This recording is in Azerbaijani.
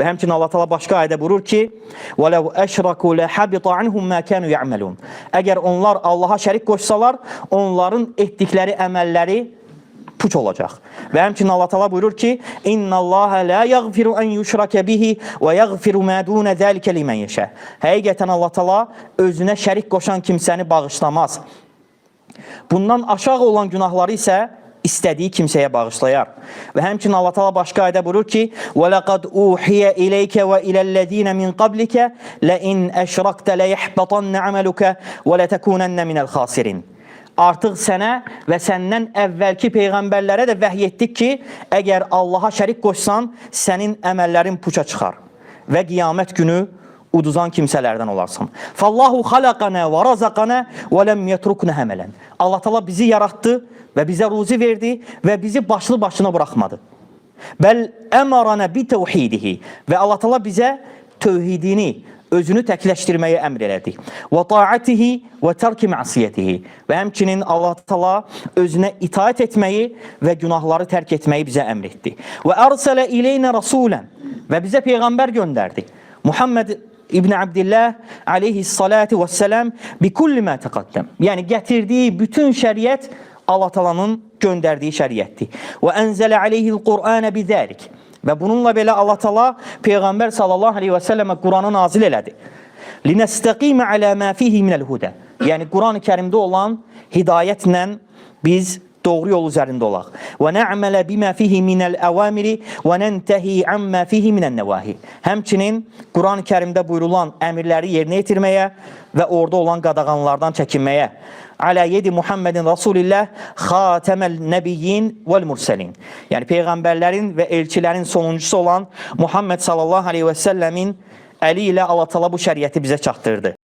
Və həmçinin Allah Teala başqa ayədə buyurur ki: "Vələv əşraku lehabita anhum ma kanu ya'malun." Əgər onlar Allaha şərik qoşsalar, onların etdikləri əməlləri puç olacaq. Və həmçinin Allah Teala buyurur ki: "İnnallaha la yaghfiru an yushraka bihi və yaghfiru ma dun zalika limen yasha." Həqiqətən Allah Teala özünə şərik qoşan kimsəni bağışlamaz. Bundan aşağı olan günahları isə istədiyi kimsəyə bağışlayar. Və həmçinin Allah Teala başqa ayədə buyurur ki: "Və laqad uhiya ilayka və ilellezina min qablika la in əşrakta la yahbatanna amaluka və la takunanna minel xasirin." Artıq sənə və səndən əvvəlki peyğəmbərlərə də vəhy etdik ki, əgər Allaha şərik qoşsan, sənin əməllərin puça çıxar və qiyamət günü uduzan kimsələrdən olarsan. Fallahu xalaqana və razaqana və lem yetrukna həmələn. Allah Teala bizi yaratdı və bizə ruzi verdi və bizi başlı başına buraxmadı. Bəl əmarana bi təvhidihi. Və Allah Teala bizə tövhidini, özünü təkləşdirməyi əmr elədi. Və taatihi və tərki məsiyyətihi. Və həmçinin Allah Teala özünə itaat etməyi və günahları tərk etməyi bizə əmr etdi. Və ərsələ ileynə rasulən. Və bizə peyğəmbər göndərdi. Muhammed İbn Abdillah aleyhissalatu vesselam bi kulli ma taqaddam. Yəni gətirdiyi bütün şəriət Allah Taala'nın göndərdiyi şəriətdir. Və ənzələ aleyhil Qur'ana bizalik. Və bununla belə Allah Taala Peyğəmbər sallallahu aleyhi və səlləmə Quranı nazil elədi. Linəstəqimə alə mə fihi minəl hudə. Yəni Quran-ı Kərimdə olan hidayətlə biz doğru yol üzərində olaq. Və nə'mələ bimə fihi minəl əvamiri və nəntəhi əmmə fihi minən nəvahi. Həmçinin Quran-ı Kərimdə buyurulan əmirləri yerinə yetirməyə və orada olan qadağanlardan çəkinməyə. Alə yedi Muhammedin Rasulillah xatəməl nəbiyyin vəl mürsəlin. Yəni Peyğəmbərlərin və elçilərin sonuncusu olan Muhammed sallallahu aleyhi və səlləmin əli ilə Allah Teala bu şəriəti bizə çatdırdı.